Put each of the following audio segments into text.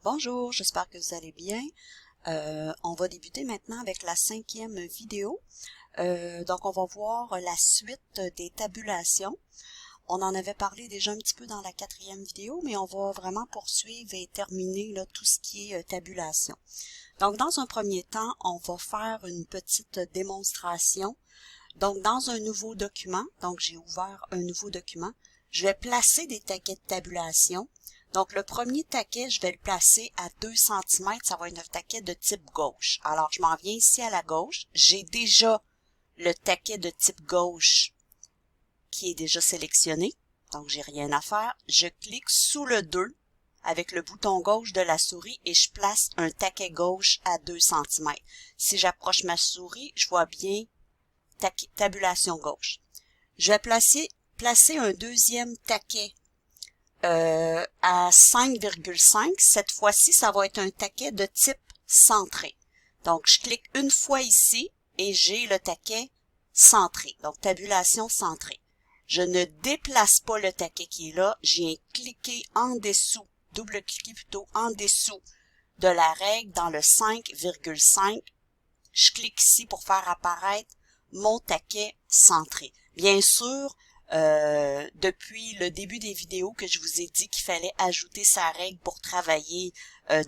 Bonjour, j'espère que vous allez bien. On va débuter maintenant avec la 5e vidéo. Donc on va voir la suite des tabulations. On en avait parlé déjà un petit peu dans la 4e vidéo, mais on va vraiment poursuivre et terminer là, tout ce qui est tabulation. Donc dans un premier temps, on va faire une petite démonstration. Donc dans un nouveau document, donc j'ai ouvert un nouveau document, je vais placer des taquets de tabulation. Donc, le premier taquet, je vais le placer à 2 cm. Ça va être un taquet de type gauche. Alors, je m'en viens ici à la gauche. J'ai déjà le taquet de type gauche qui est déjà sélectionné. Donc, j'ai rien à faire. Je clique sous le 2 avec le bouton gauche de la souris et je place un taquet gauche à 2 cm. Si j'approche ma souris, je vois bien tabulation gauche. Je vais placer un deuxième taquet à 5,5. Cette fois-ci, ça va être un taquet de type centré. Donc, je clique une fois ici et j'ai le taquet centré. Donc, tabulation centrée. Je ne déplace pas le taquet qui est là. Je viens cliquer en dessous, double-cliquer plutôt en dessous de la règle dans le 5,5. Je clique ici pour faire apparaître mon taquet centré. Bien sûr, depuis le début des vidéos que je vous ai dit qu'il fallait ajouter sa règle pour travailler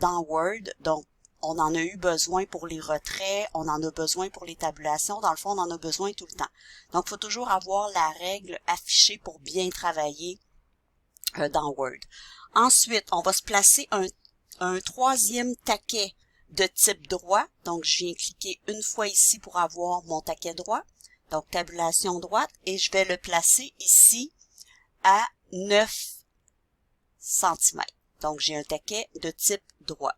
dans Word. Donc, on en a eu besoin pour les retraits, on en a besoin pour les tabulations. Dans le fond, on en a besoin tout le temps. Donc, il faut toujours avoir la règle affichée pour bien travailler dans Word. Ensuite, on va se placer un troisième taquet de type droit. Donc, je viens cliquer une fois ici pour avoir mon taquet droit. Donc, tabulation droite, et je vais le placer ici à 9 cm. Donc, j'ai un taquet de type droit.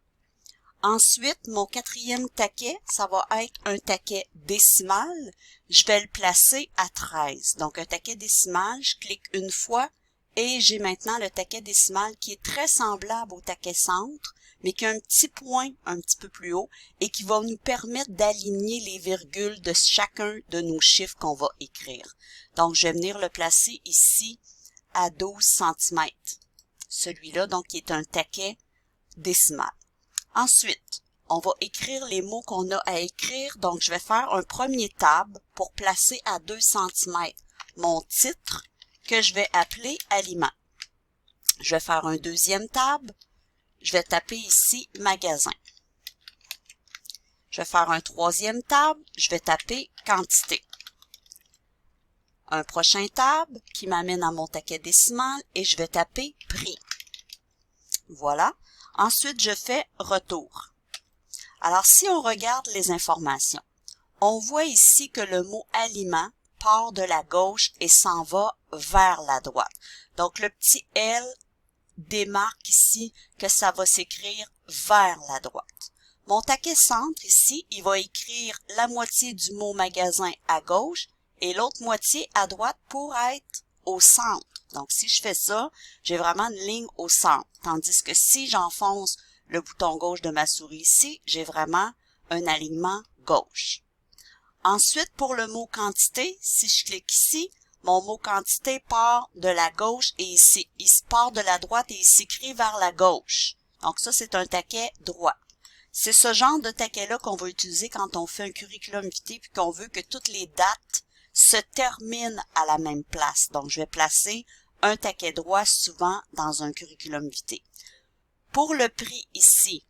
Ensuite, mon quatrième taquet, ça va être un taquet décimal. Je vais le placer à 13. Donc, un taquet décimal, je clique une fois et j'ai maintenant le taquet décimal qui est très semblable au taquet centre, mais qui a un petit point un petit peu plus haut et qui va nous permettre d'aligner les virgules de chacun de nos chiffres qu'on va écrire. Donc, je vais venir le placer ici à 12 cm. Celui-là, donc, qui est un taquet décimal. Ensuite, on va écrire les mots qu'on a à écrire. Donc, je vais faire un premier tab pour placer à 2 cm mon titre que je vais appeler aliment. Je vais faire un deuxième tab. Je vais taper ici magasin. Je vais faire un troisième tab. Je vais taper quantité. Un prochain tab qui m'amène à mon taquet décimal et je vais taper prix. Voilà. Ensuite, je fais retour. Alors, si on regarde les informations, on voit ici que le mot aliment part de la gauche et s'en va vers la droite. Donc, le petit L démarque ici que ça va s'écrire vers la droite. Mon taquet centre ici, il va écrire la moitié du mot magasin à gauche et l'autre moitié à droite pour être au centre. Donc, si je fais ça, j'ai vraiment une ligne au centre. Tandis que si j'enfonce le bouton gauche de ma souris ici, j'ai vraiment un alignement gauche. Ensuite, pour le mot quantité, si je clique ici, mon mot quantité part de la gauche et il part de la droite et il s'écrit vers la gauche. Donc ça, c'est un taquet droit. C'est ce genre de taquet-là qu'on va utiliser quand on fait un curriculum vitae puis qu'on veut que toutes les dates se terminent à la même place. Donc, je vais placer un taquet droit souvent dans un curriculum vitae. Pour le prix ici,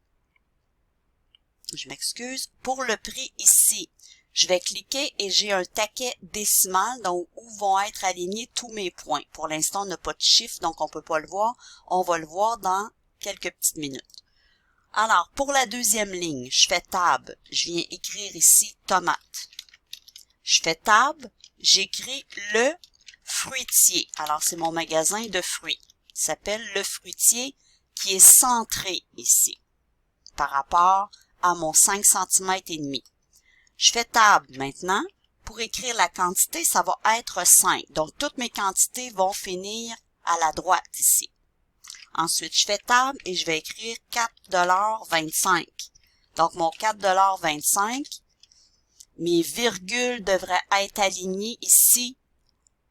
je m'excuse, pour le prix ici, je vais cliquer et j'ai un taquet décimal donc où vont être alignés tous mes points. Pour l'instant, on n'a pas de chiffre, donc on ne peut pas le voir. On va le voir dans quelques petites minutes. Alors, pour la deuxième ligne, je fais tab, je viens écrire ici tomate. Je fais tab, j'écris le fruitier. Alors, c'est mon magasin de fruits. Il s'appelle le fruitier qui est centré ici par rapport à mon 5 cm et demi. Je fais tab maintenant. Pour écrire la quantité, ça va être 5. Donc, toutes mes quantités vont finir à la droite ici. Ensuite, je fais tab et je vais écrire 4,25 $. Donc, mon 4,25 $, mes virgules devraient être alignées ici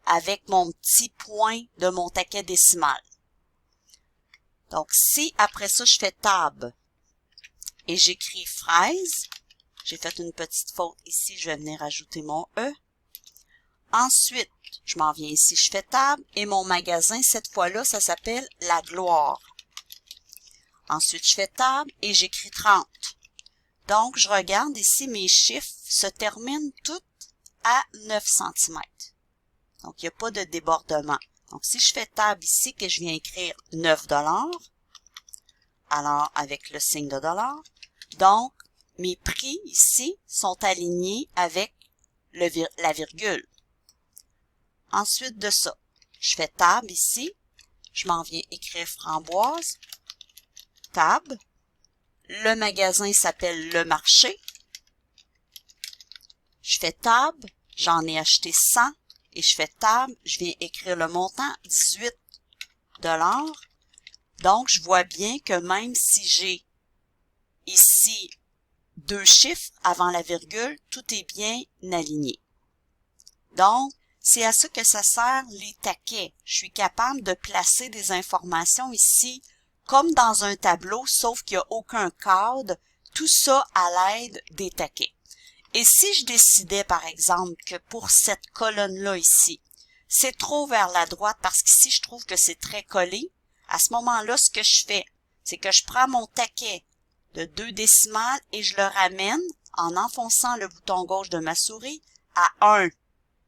avec mon petit point de mon taquet décimal. Donc, si après ça, je fais Tab et j'écris fraise, j'ai fait une petite faute ici, je vais venir ajouter mon E. Ensuite, je m'en viens ici, je fais Tab et mon magasin, cette fois-là, ça s'appelle La Gloire. Ensuite, je fais Tab et j'écris 30. Donc, je regarde ici, mes chiffres se terminent tous à 9 cm. Donc, il n'y a pas de débordement. Donc, si je fais Tab ici, que je viens écrire 9 $, alors avec le signe de dollar, donc, mes prix ici sont alignés avec la virgule. Ensuite de ça, je fais Tab ici, je m'en viens écrire framboise, Tab, le magasin s'appelle Le Marché, je fais Tab, j'en ai acheté 100, et je fais Tab, je viens écrire le montant, 18 $. Donc, je vois bien que même si j'ai ici 2 chiffres avant la virgule, tout est bien aligné. Donc, c'est à ça que ça sert les taquets. Je suis capable de placer des informations ici comme dans un tableau, sauf qu'il n'y a aucun cadre, tout ça à l'aide des taquets. Et si je décidais, par exemple, que pour cette colonne-là ici, c'est trop vers la droite parce qu'ici, je trouve que c'est très collé, à ce moment-là, ce que je fais, c'est que je prends mon taquet de 2 décimales et je le ramène en enfonçant le bouton gauche de ma souris à 1.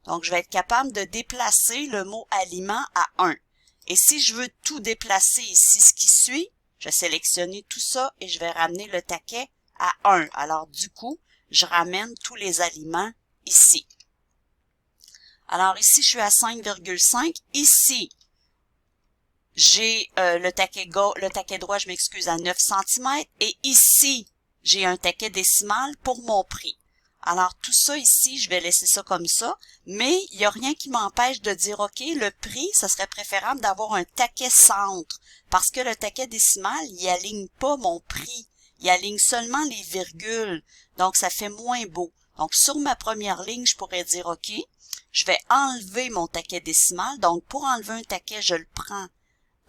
Donc, je vais être capable de déplacer le mot aliment à 1. Et si je veux tout déplacer ici, ce qui suit, je vais sélectionner tout ça et je vais ramener le taquet à 1. Alors, du coup, je ramène tous les aliments ici. Alors, ici, je suis à 5,5. Ici, j'ai le taquet droit, je m'excuse, à 9 cm. Et ici, j'ai un taquet décimal pour mon prix. Alors, tout ça ici, je vais laisser ça comme ça, mais il n'y a rien qui m'empêche de dire, OK, le prix, ça serait préférable d'avoir un taquet centre, parce que le taquet décimal, il aligne pas mon prix, il aligne seulement les virgules, donc ça fait moins beau. Donc, sur ma première ligne, je pourrais dire, OK, je vais enlever mon taquet décimal, donc pour enlever un taquet, je le prends,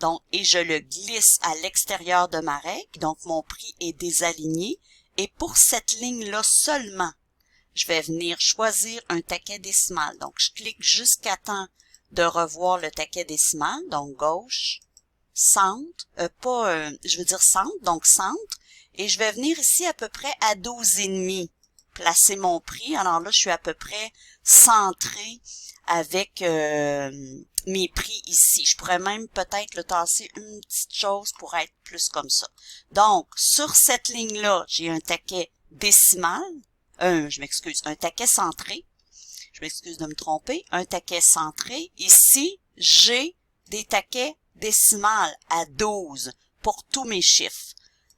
donc, et je le glisse à l'extérieur de ma règle, donc mon prix est désaligné, et pour cette ligne-là seulement, je vais venir choisir un taquet décimal. Donc, je clique jusqu'à temps de revoir le taquet décimal. Donc, gauche, centre, je veux dire centre, donc centre. Et je vais venir ici à peu près à 12,5. Placer mon prix. Alors là, je suis à peu près centré avec mes prix ici. Je pourrais même peut-être le tasser une petite chose pour être plus comme ça. Donc, sur cette ligne-là, j'ai un taquet décimal. Je m'excuse, un taquet centré. Je m'excuse de me tromper. Un taquet centré. Ici, j'ai des taquets décimales à 12 pour tous mes chiffres.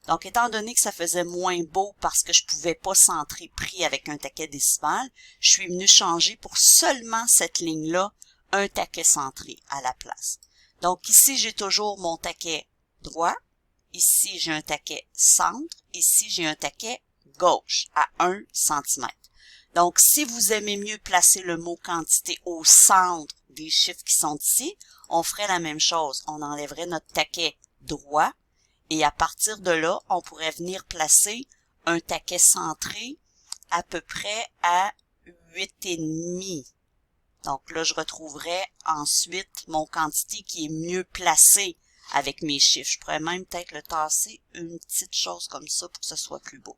Donc, étant donné que ça faisait moins beau parce que je pouvais pas centrer prix avec un taquet décimal, je suis venu changer pour seulement cette ligne-là un taquet centré à la place. Donc, ici, j'ai toujours mon taquet droit. Ici, j'ai un taquet centre. Ici, j'ai un taquet gauche à 1 cm. Donc, si vous aimez mieux placer le mot quantité au centre des chiffres qui sont ici, on ferait la même chose. On enlèverait notre taquet droit et à partir de là, on pourrait venir placer un taquet centré à peu près à 8,5. Donc là, je retrouverai ensuite mon quantité qui est mieux placée avec mes chiffres. Je pourrais même peut-être le tasser une petite chose comme ça pour que ce soit plus beau.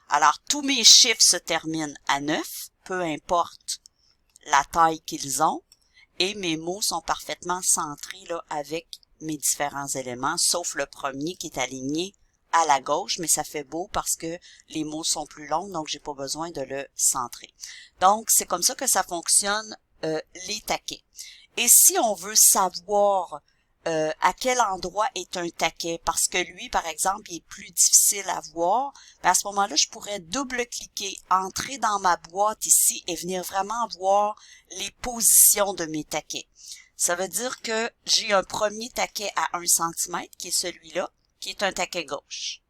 Alors, tous mes chiffres se terminent à 9, peu importe la taille qu'ils ont, et mes mots sont parfaitement centrés là avec mes différents éléments, sauf le premier qui est aligné à la gauche, mais ça fait beau parce que les mots sont plus longs, donc j'ai pas besoin de le centrer. Donc, c'est comme ça que ça fonctionne, les taquets. Et si on veut savoir à quel endroit est un taquet, parce que lui, par exemple, il est plus difficile à voir, à ce moment-là, je pourrais double-cliquer, entrer dans ma boîte ici et venir vraiment voir les positions de mes taquets. Ça veut dire que j'ai un premier taquet à 1 cm, qui est celui-là, qui est un taquet gauche.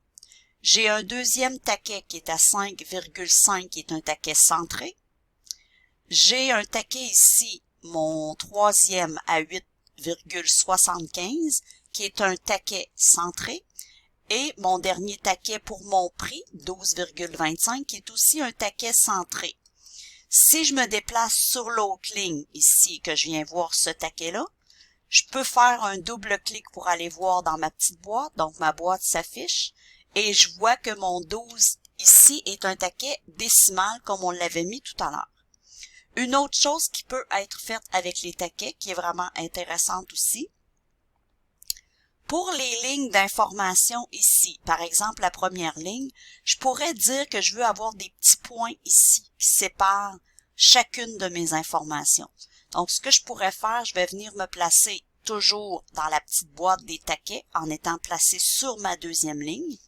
J'ai un deuxième taquet qui est à 5,5, qui est un taquet centré. J'ai un taquet ici, mon troisième à 8,75, qui est un taquet centré, et mon dernier taquet pour mon prix, 12,25, qui est aussi un taquet centré. Si je me déplace sur l'autre ligne ici, que je viens voir ce taquet-là, je peux faire un double clic pour aller voir dans ma petite boîte, donc ma boîte s'affiche, et je vois que mon 12 ici est un taquet décimal comme on l'avait mis tout à l'heure. Une autre chose qui peut être faite avec les taquets, qui est vraiment intéressante aussi, pour les lignes d'information ici, par exemple la première ligne, je pourrais dire que je veux avoir des petits points ici qui séparent chacune de mes informations. Donc ce que je pourrais faire, je vais venir me placer toujours dans la petite boîte des taquets en étant placé sur ma deuxième ligne.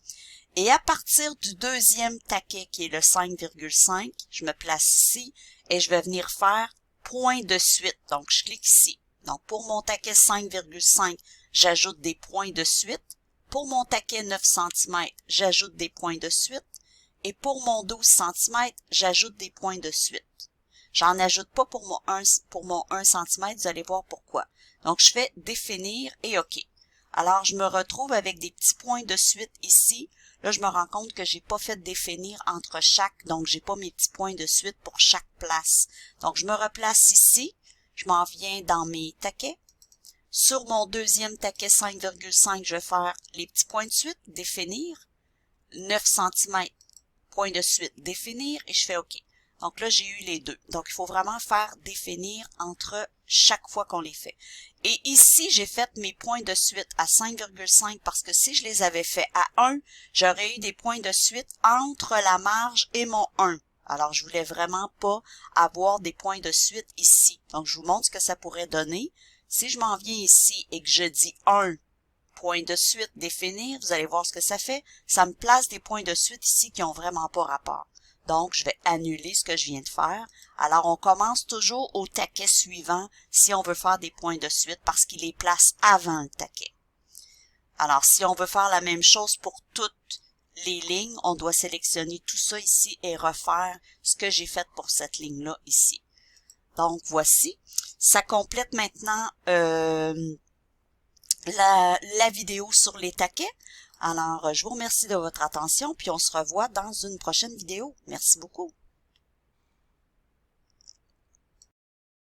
Et à partir du deuxième taquet qui est le 5,5, je me place ici et je vais venir faire point de suite. Donc je clique ici. Donc pour mon taquet 5,5, j'ajoute des points de suite. Pour mon taquet 9 cm, j'ajoute des points de suite. Et pour mon 12 cm, j'ajoute des points de suite. J'en ajoute pas pour mon 1 cm, vous allez voir pourquoi. Donc je fais définir et OK. Alors je me retrouve avec des petits points de suite ici. Là, je me rends compte que j'ai pas fait définir entre chaque, donc j'ai pas mes petits points de suite pour chaque place. Donc je me replace ici. Je m'en viens dans mes taquets. Sur mon deuxième taquet 5,5, je vais faire les petits points de suite, définir. 9 cm, point de suite, définir, et je fais OK. Donc là, j'ai eu les deux. Donc, il faut vraiment faire définir entre chaque fois qu'on les fait. Et ici, j'ai fait mes points de suite à 5,5 parce que si je les avais fait à 1, j'aurais eu des points de suite entre la marge et mon 1. Alors, je voulais vraiment pas avoir des points de suite ici. Donc, je vous montre ce que ça pourrait donner. Si je m'en viens ici et que je dis 1, point de suite, définir, vous allez voir ce que ça fait. Ça me place des points de suite ici qui ont vraiment pas rapport. Donc, je vais annuler ce que je viens de faire. Alors, on commence toujours au taquet suivant si on veut faire des points de suite parce qu'il les place avant le taquet. Alors, si on veut faire la même chose pour toutes les lignes, on doit sélectionner tout ça ici et refaire ce que j'ai fait pour cette ligne-là ici. Donc, voici. Ça complète maintenant la vidéo sur les taquets. Alors, je vous remercie de votre attention, puis on se revoit dans une prochaine vidéo. Merci beaucoup.